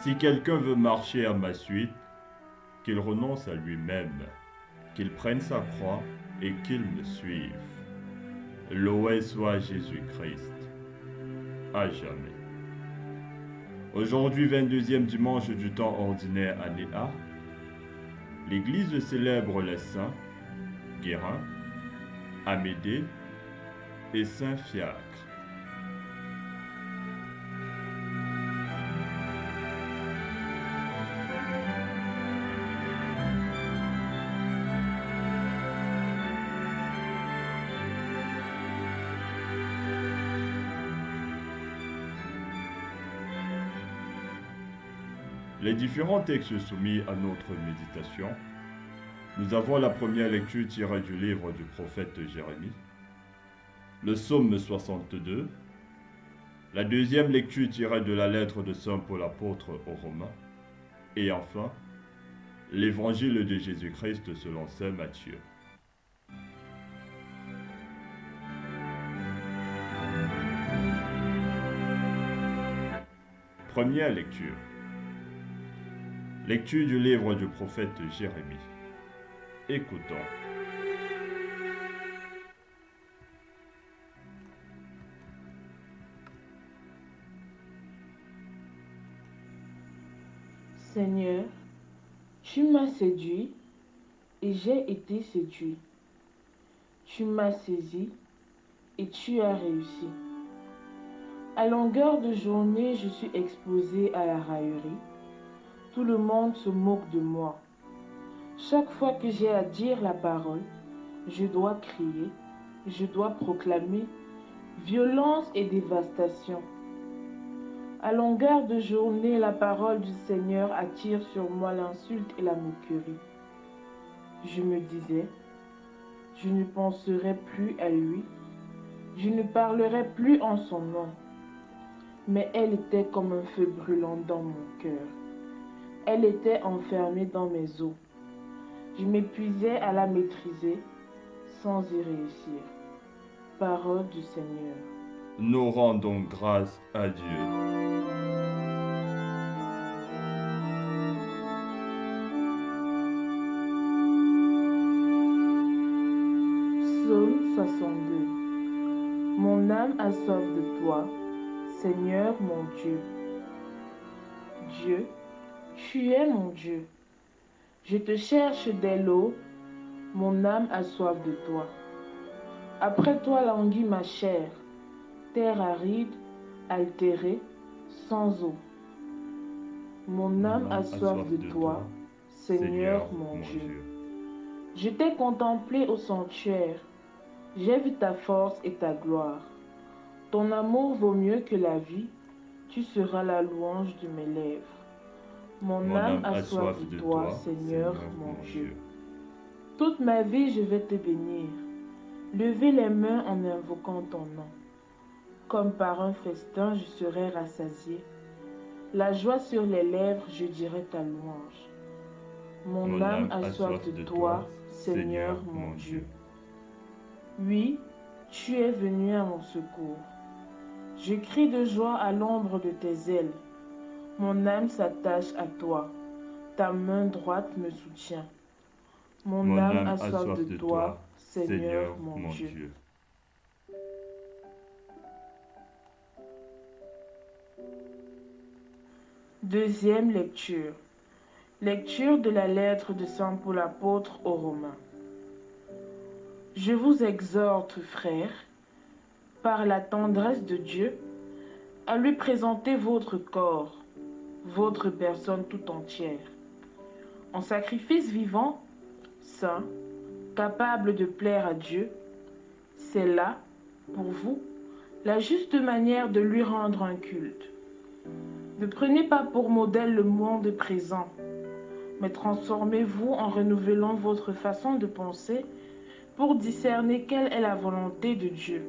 Si quelqu'un veut marcher à ma suite, qu'il renonce à lui-même, qu'il prenne sa croix et qu'il me suive. Loué soit Jésus-Christ, à jamais. Aujourd'hui, 22e dimanche du temps ordinaire année A, l'Église célèbre les saints Guérin, Amédée et Saint Fiacre. Les différents textes soumis à notre méditation. Nous avons la première lecture tirée du livre du prophète Jérémie, le psaume 62, la deuxième lecture tirée de la lettre de Saint Paul apôtre aux Romains, et enfin, l'évangile de Jésus-Christ selon Saint Matthieu. Première lecture. Lecture du livre du prophète Jérémie. Écoutons. Seigneur, tu m'as séduit et j'ai été séduit. Tu m'as saisi et tu as réussi. À longueur de journée, je suis exposé à la raillerie. Tout le monde se moque de moi. Chaque fois que j'ai à dire la parole, je dois crier, je dois proclamer violence et dévastation. À longueur de journée, la parole du Seigneur attire sur moi l'insulte et la moquerie. Je me disais, je ne penserai plus à lui, je ne parlerai plus en son nom. Mais elle était comme un feu brûlant dans mon cœur. Elle était enfermée dans mes os. Je m'épuisais à la maîtriser sans y réussir. Parole du Seigneur. Nous rendons grâce à Dieu. Psaume 62. Mon âme a soif de toi, Seigneur mon Dieu. Dieu, tu es mon Dieu. Je te cherche dès l'aube, mon âme a soif de toi. Après toi languit ma chair, terre aride, altérée, sans eau. Mon âme a soif de toi, Seigneur mon Dieu. Je t'ai contemplé au sanctuaire, j'ai vu ta force et ta gloire. Ton amour vaut mieux que la vie, tu seras la louange de mes lèvres. Mon âme a soif de toi, Seigneur mon Dieu. Toute ma vie, je vais te bénir. Levez les mains en invoquant ton nom. Comme par un festin, je serai rassasié. La joie sur les lèvres, je dirai ta louange. Mon âme a soif de toi, Seigneur mon Dieu. Oui, tu es venu à mon secours. Je crie de joie à l'ombre de tes ailes. Mon âme s'attache à toi. Ta main droite me soutient. Mon âme a soif de toi, Seigneur mon Dieu. Deuxième lecture. Lecture de la lettre de Saint Paul apôtre aux Romains. Je vous exhorte, frères, par la tendresse de Dieu, à lui présenter votre corps, votre personne tout entière, en sacrifice vivant, saint, capable de plaire à Dieu. C'est là, pour vous, la juste manière de lui rendre un culte. Ne prenez pas pour modèle le monde présent, mais transformez-vous en renouvelant votre façon de penser pour discerner quelle est la volonté de Dieu,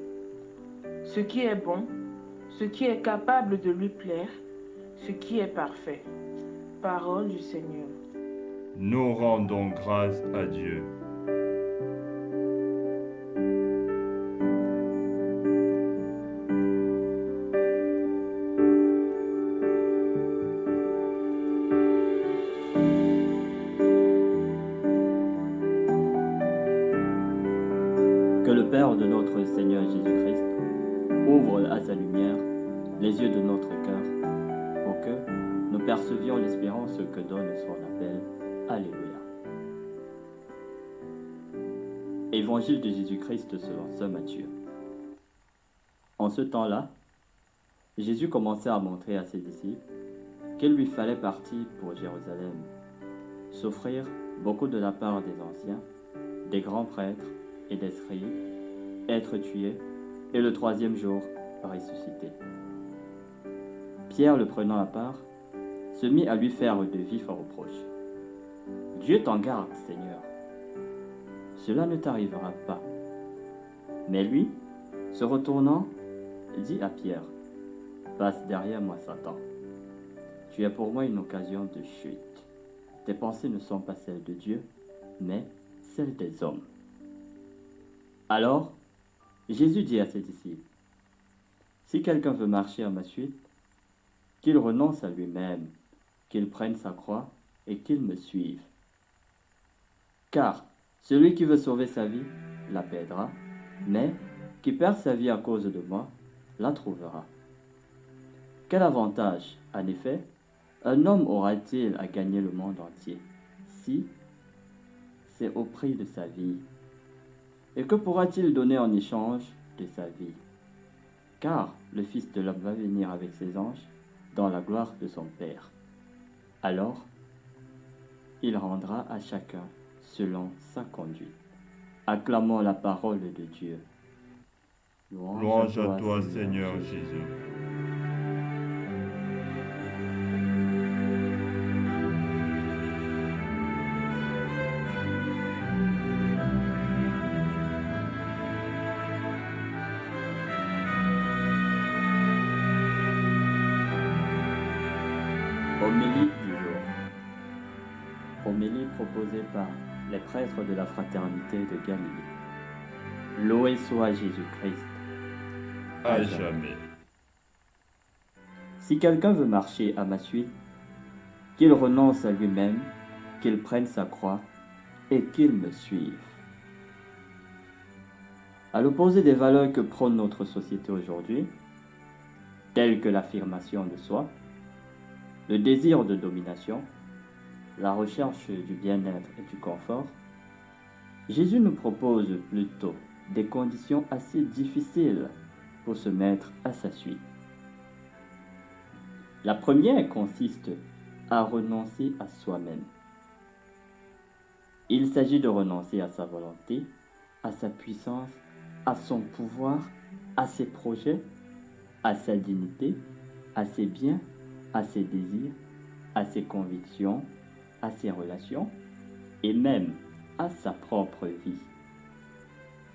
ce qui est bon, ce qui est capable de lui plaire, ce qui est parfait. Parole du Seigneur. Nous rendons grâce à Dieu. le Père de notre Seigneur Jésus-Christ ouvre à sa lumière les yeux de notre cœur pour que nous percevions l'espérance que donne son appel. Alléluia. Évangile de Jésus-Christ selon saint Matthieu. En ce temps-là, Jésus commençait à montrer à ses disciples qu'il lui fallait partir pour Jérusalem, souffrir beaucoup de la part des anciens, des grands prêtres et des scribes, être tué et le troisième jour ressuscité. Pierre, le prenant à part, se mit à lui faire de vifs reproches. « Dieu t'en garde, Seigneur. Cela ne t'arrivera pas. » Mais lui, se retournant, dit à Pierre, « Passe derrière moi, Satan. Tu es pour moi une occasion de chute. Tes pensées ne sont pas celles de Dieu, mais celles des hommes. » Alors, Jésus dit à ses disciples, « Si quelqu'un veut marcher à ma suite, qu'il renonce à lui-même, qu'il prenne sa croix et qu'il me suive. Car celui qui veut sauver sa vie la perdra, mais qui perd sa vie à cause de moi la trouvera. Quel avantage, en effet, un homme aura-t-il à gagner le monde entier, si c'est au prix de sa vie? Et que pourra-t-il donner en échange de sa vie? Car le Fils de l'homme va venir avec ses anges dans la gloire de son Père. Alors, il rendra à chacun selon sa conduite. Acclamons la parole de Dieu. Louange à toi, Seigneur Jésus. Homélie du jour. Homélie proposée par les prêtres de la fraternité de Galilée. Loué soit Jésus-Christ. À jamais. Si quelqu'un veut marcher à ma suite, qu'il renonce à lui-même, qu'il prenne sa croix et qu'il me suive. À l'opposé des valeurs que prône notre société aujourd'hui, telles que l'affirmation de soi, le désir de domination, la recherche du bien-être et du confort, Jésus nous propose plutôt des conditions assez difficiles pour se mettre à sa suite. La première consiste à renoncer à soi-même. Il s'agit de renoncer à sa volonté, à sa puissance, à son pouvoir, à ses projets, à sa dignité, à ses biens, à ses désirs, à ses convictions, à ses relations et même à sa propre vie,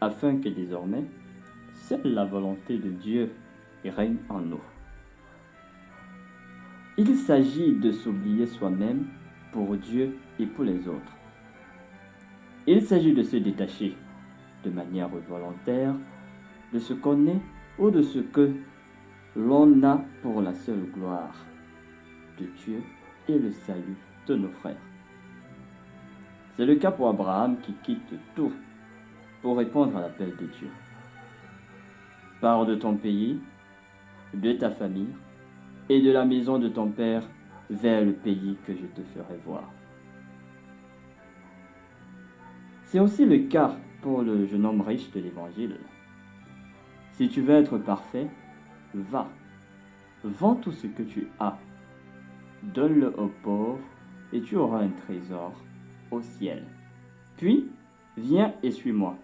afin que désormais, seule la volonté de Dieu règne en nous. Il s'agit de s'oublier soi-même pour Dieu et pour les autres. Il s'agit de se détacher de manière volontaire de ce qu'on est ou de ce que l'on a pour la seule gloire de Dieu et le salut de nos frères. C'est le cas pour Abraham qui quitte tout pour répondre à l'appel de Dieu. Pars de ton pays, de ta famille et de la maison de ton père vers le pays que je te ferai voir. C'est aussi le cas pour le jeune homme riche de l'Évangile. Si tu veux être parfait, va, vends tout ce que tu as, donne-le aux pauvres et tu auras un trésor au ciel. Puis, viens et suis-moi.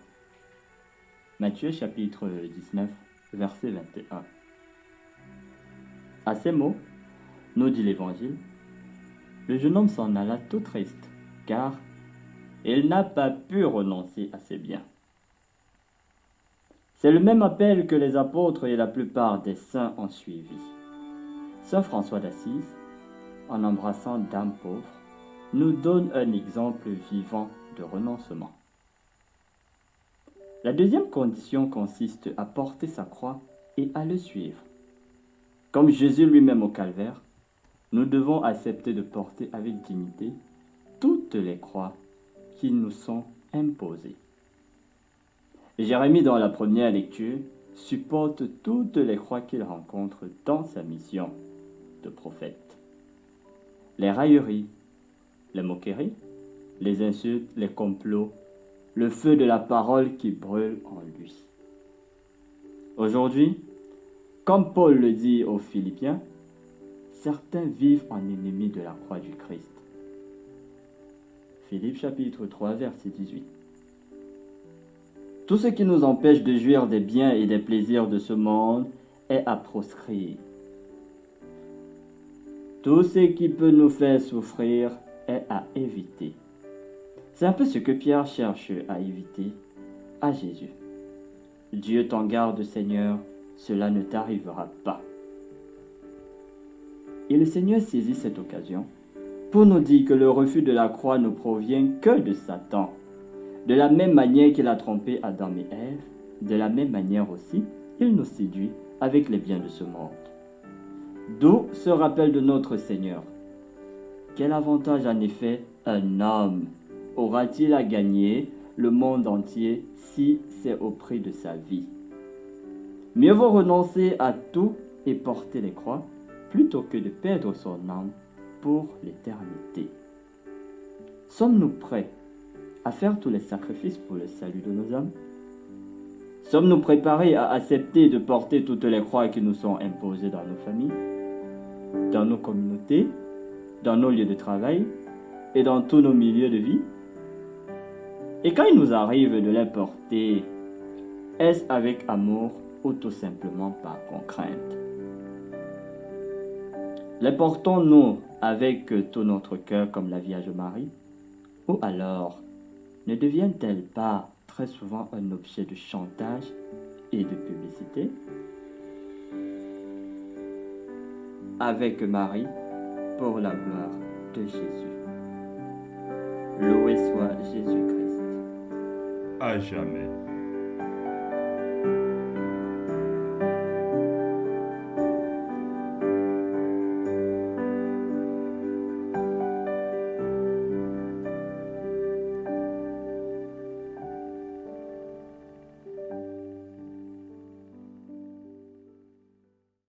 Matthieu chapitre 19, verset 21. À ces mots, nous dit l'Évangile, le jeune homme s'en alla tout triste, car il n'a pas pu renoncer à ses biens. C'est le même appel que les apôtres et la plupart des saints ont suivi. Saint François d'Assise, en embrassant d'âmes pauvres, nous donne un exemple vivant de renoncement. La deuxième condition consiste à porter sa croix et à le suivre. Comme Jésus lui-même au calvaire, nous devons accepter de porter avec dignité toutes les croix qui nous sont imposées. Jérémie, dans la première lecture, supporte toutes les croix qu'il rencontre dans sa mission de prophète. Les railleries, les moqueries, les insultes, les complots, le feu de la parole qui brûle en lui. Aujourd'hui, comme Paul le dit aux Philippiens, certains vivent en ennemis de la croix du Christ. Philippe chapitre 3, verset 18. Tout ce qui nous empêche de jouir des biens et des plaisirs de ce monde est à proscrire. Tout ce qui peut nous faire souffrir est à éviter. C'est un peu ce que Pierre cherche à éviter à Jésus. Dieu t'en garde, Seigneur, cela ne t'arrivera pas. Et le Seigneur saisit cette occasion pour nous dire que le refus de la croix ne provient que de Satan. De la même manière qu'il a trompé Adam et Ève, de la même manière aussi, il nous séduit avec les biens de ce monde. D'où ce rappel de notre Seigneur. Quel avantage en effet un homme aura-t-il à gagner le monde entier si c'est au prix de sa vie? Mieux vaut renoncer à tout et porter les croix plutôt que de perdre son âme pour l'éternité. Sommes-nous prêts à faire tous les sacrifices pour le salut de nos âmes? Sommes-nous préparés à accepter de porter toutes les croix qui nous sont imposées dans nos familles, dans nos communautés, dans nos lieux de travail et dans tous nos milieux de vie? Et quand il nous arrive de les porter, est-ce avec amour ou tout simplement par contrainte? Les portons-nous avec tout notre cœur comme la Vierge Marie? Ou alors, ne deviennent-elles pas très souvent un objet de chantage et de publicité? Avec Marie, pour la gloire de Jésus. Loué soit Jésus-Christ. À jamais.